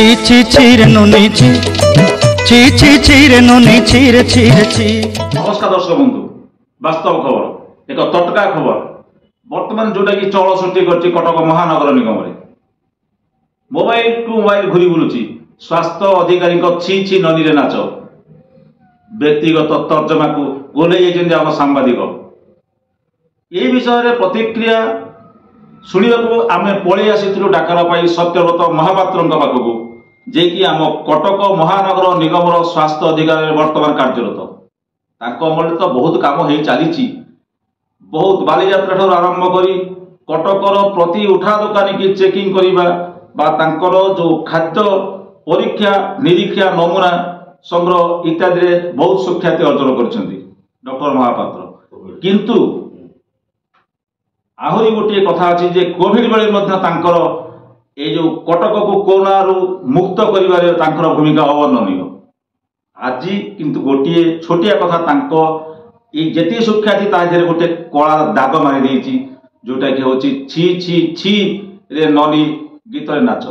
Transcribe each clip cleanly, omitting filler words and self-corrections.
ছি ছি ছি রে নুনি ছি ছি ছি ছি রে নুনি ছি রে ছি রে ছি। নমস্কার দর্শক বন্ধু, বাস্তব খবর এক তটকা খবর বর্তমান जोटा कि चल सृष्टि कर कटक महानगर निगम मोबाइल टू मोबाइल घूरी बुलूची स्वास्थ्य अधिकारी छि छि ननी रे नाच व्यक्तिगत तर्जमा को ओल्लई आम सांबादिक ये विषय प्रतिक्रिया शुणा आम पलि आसी डाकर पाई सत्यव्रत महापात्र पाखक जे कि आम कटक महानगर निगम स्वास्थ्य अधिकारी वर्तमान कार्यरत अमल तो बहुत काम हो चली बहुत बालीजात्रा ठार आरंभ करी कटकर प्रति उठा दुकानी की चेकिंग करवा जो खाद्य परीक्षा निरीक्षा नमूना संग्रह इत्यादि बहुत सुख्याति अर्जन कर डॉक्टर महापात्र किंतु आहरी गोटे कथा अच्छी जे कोविड बेले ये जो कटक को कोरोना मुक्त कर भूमिका अवर्णनीय आज किंतु गोटे छोटिया कथा ये सुख्याति ताधे गोटे कला दाग मारी जोटा कि हूँ छि छि छि रे ननी गीत नाच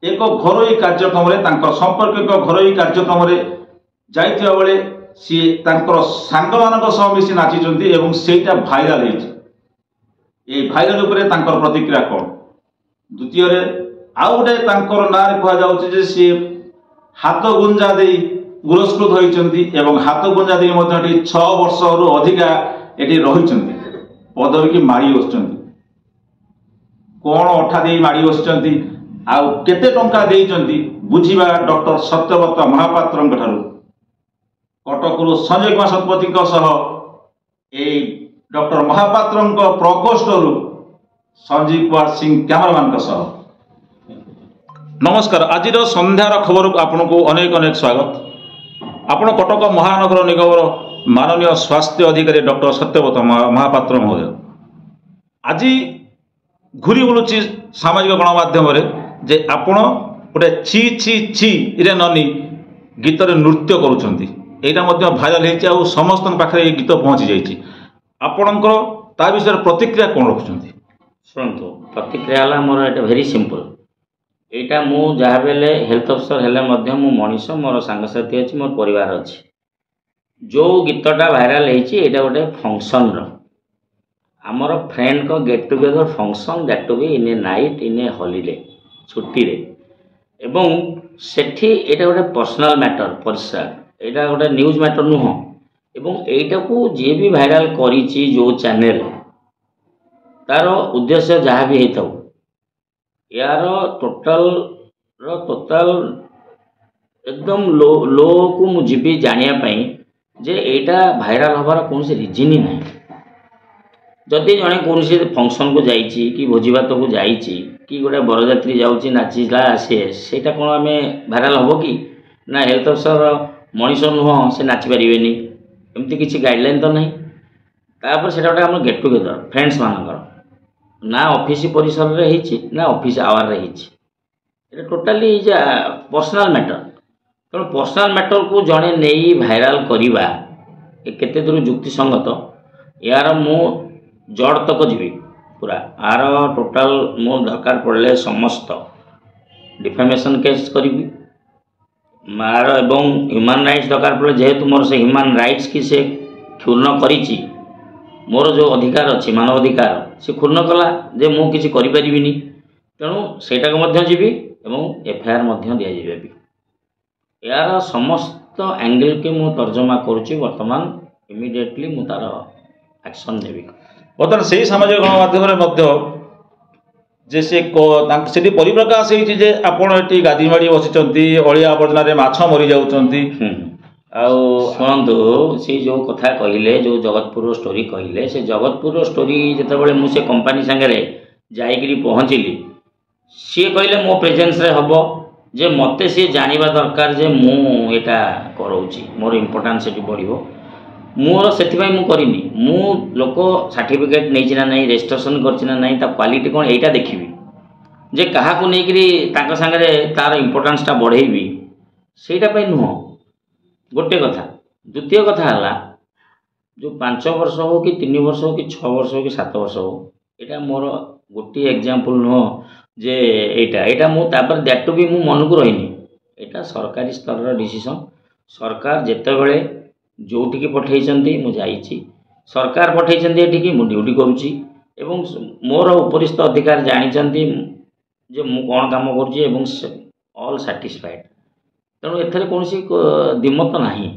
एक घरोई कार्यक्रम संपर्क घरोई कार्यक्रम जाइथिबा बेले सी सांग मान मिसी नाचिंट सेटा भाइराल ये भाइराल उपरे प्रतिक्रिया कौन द्वितीय आउ गोटे ना कहुचे सी हाथ गुंजा दे पुरस्कृत होती हाथ गुंजा दे 6 वर्ष अधिका ये रही पदवी की माड़ी बस कौन अठा दे माड़ी बस केते टंका देइचंती बुझीबा डॉक्टर सत्यव्रत महापात्र कटक संजय कुमार शतपथी डॉक्टर महापात्र प्रकोष्ठ संजीव कुमार सिंह कैमरामैन नमस्कार। आज संध्यार खबर को आपन को अनेक अनेक स्वागत। आपण कटक महानगर निगम माननीय स्वास्थ्य अधिकारी डॉक्टर सत्यव्रत महापात्र महोदय आज घूरी बुलूची सामाजिक गणमाध्यम जे आपण गोटे छि छि छि रे ननी गीत नृत्य करुछंती एटा मध्य भाइराल होइछि आ समस्त पाखरे ये गीत पहुंची जाइछि आपणकर ता विषय प्रतिक्रिया कोन रखुछंती? शुणु प्रतिक्रिया है मोर एटा वेरी सिंपल एटा मु जहाँ बेले हेल्थ अफिसर हेले मध्य मु मनीष मोर सांगसाथी अच्छी मोर परिवार अच्छी जो गीतटा भाइराल होइछि एटा गोटे फंक्शन आमर फ्रेंड को get together function that to be in a night in a holiday छुट्टी रे एवं सेठी एटा गोटे पर्सनल मैटर परिष्कार एटा गोटे न्यूज मैटर नुह एवं एटा को जे भी भाइराल करिछि जो चैनल तार उद्देश्य जहाँ भी होता यार टोटाल एकदम लो को मुझे जानापी जे एटा भाइराल हबार कौन रिजन ही ना जदि जड़े कौन फंक्शन को जाइए कि भोजी भात को जाइए कि गोटे बरजात्री जाऊँगी नाचिला आसे सेटा कौन आम भाइराल हम कि ना हेल्थ अफिसर मनीष नुह से नाचिपारे एमती किसी गाइडलाइन तो नहीं तापर से गोटे आम गेट टुगेदर फ्रेंड्स मानकर ना ऑफिस परिसर रे हिची ना ऑफिस आवर रे हिची एटा टोटाली इज पर्सनल मैटर तेणु पर्सनल मैटर को जड़े नहीं भाइराल करवा केते दूर जुक्ति संगत यार मु जड़ तक जीवी पूरा आर टोटाल मु दरकार पड़े समस्त डिफेमेशन केस करी मार एवं ह्यूमन राइट्स दरकार पड़े जेहेतु मोर से ह्यूमन राइट्स की से क्षुण्ण करिछि मोर जो अधिकार अच्छी मानव अधिकार से क्षुण्ण कला जे मु किसी करि परिबिनी तेणु सेटा को मध्य जीवी एवं एफआईआर मध्य दिया जाबी यार समस्त एंगल के मु तर्जमा करुच्ची वर्तमान इमिडिएटली मु तार एक्शन नेबी बर्तमान से सामाजिक गणमाध्यम जे से परिप्रकाश होती आपण ये गादी माड़ी बसी अलिया आवर्जना माछ मरी जाऊँगी शुणु सी जो कथा कहले जो जगतपुर स्टोरी कहले से जगतपुर स्टोरी जिते मुझे कंपनी सांगे जाइकरी पहुँचली सी कहले मो प्रेजेंस रे हम जे मते सी जानिबा दरकार जे मु एटा कराउची मोर इंपोर्टेंस सेठी बढ़िबो मोर सेथिबाई मु करिनी मु लोक सर्टिफिकेट नै चिना नै रजिस्ट्रेशन करचिना नै ता क्वालिटी कोन एटा देखिबी जे कहा को नेकरी ताका संगे तार इंपोर्टेंस ता बढ़ेबी सेटा पई नुह गोटे कथा। द्वितीय कथा है जो 5 वर्ष हो कि 3 वर्ष हो कि 6 वर्ष हो कि 7 वर्ष हो यहाँ मोर गोटे एग्जाम्पल नुह जे एटा एटा मु तापर दैट भी मु मन को रहीनी एटा सरकारी स्तर डिसीजन सरकार जेतेबेले जोटिकी पठेइचंती मु जाईची सरकार पठेइचंती एटिकी मु ड्यूटी करूची एवं मोर उपरिस्थ अधिकारी जानिचंती जे मु कोन काम करूची एवं ऑल सैटिस्फाइड तेणु एथरे कोनसी दिमत नाही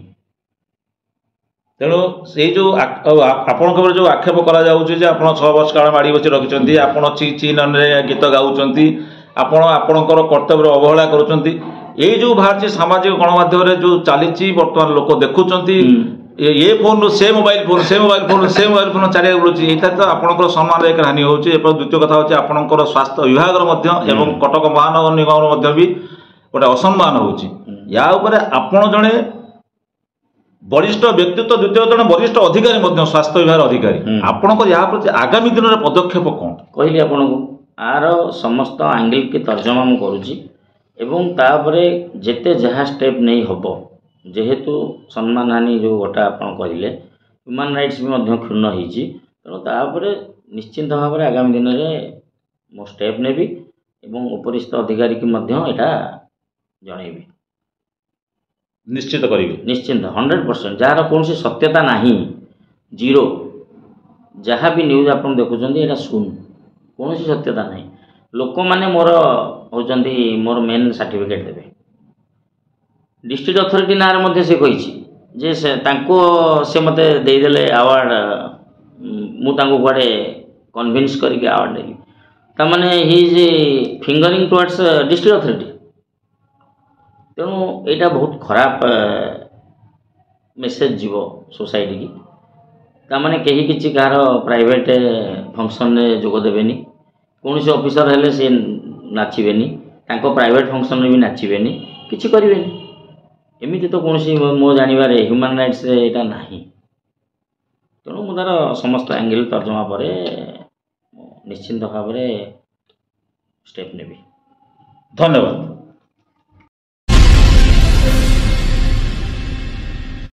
तेणु से जो आपणकर जो आक्षेप करा जाउछि जे आपण 6 वर्ष काल माड़ी बची रखिचंती आपण ची ची नने गीत गाउचंती आपण आपणकर कर्तव्य अवहेला करूचंती ए जो बाहर सामाजिक गणमाध्यम रे जो चलीची वर्तमान लोक देखुचंती ये फोन से मोबाइल फोन से मोबाइल फोन से मोबाइल फोन चारिया बुलुची एटा तो आपणकर सम्मान एक हानि होउछि एपर द्वितीय कथा होछि आपणकर स्वास्थ्य विभाग रो मध्य एवं कटक महानगर निगम रो मध्य भी गोटे असम्मान होउछि या ऊपर आपण जणे वरिष्ठ व्यक्तित्व द्वितीय जन वरिष्ठ अधिकारी मध्य स्वास्थ्य विभाग अधिकारी आपणकर या प्रति आगामी दिन रे पदक्षेप कोन कहली आपण को आर समस्त एंगल की तर्जमा मु करूची एवं तापरे जेते जहा स्टेप नहीं हबो जेहेतु सम्मान हानि जो गोटा आपण कहले ह्यूमन राइट्स भी मध्य क्षुण्ण होईची तेणु तापरे निश्चिंत भाव में आगामी दिन में मो स्टेप नेबी एवं उपरिस्थ अधिकारी की मध्य एटा जणेबी निश्चित करिवे निश्चिंत 100% जार कौन सत्यता नहीं जीरो जहाँ भी न्यूज आप देखुं एटा सुन कौन सत्यता नहीं लोक मैंने मोर होचंती मोर मेन सर्टिफिकेट देवे डिस्ट्रिक्ट अथॉरिटी ना रे से कही जे से मते देदेले अवार्ड मु कुआडे कन्विन्स करके अवार्ड देली तमाने he is fingering towards district authority तेणु यहाँ बहुत खराब मेसेज जीव सोसाइटी की तामाने कहीं किसी कहार प्राइवेट फंक्शन रे जोग देबेनी कौन से ऑफिसर हेले से नाचिबेनी तांको प्राइवेट फंक्शन रे भी नाचिबेनी किछि करिवेनी एमिति तो कौन सी मो जानिबारे ह्यूमन राइट्स रे एटा नाही तेणु मु तार समस्त एंगल तर्जमा पर निश्चिंत भाव स्टेप नेबी धन्यवाद।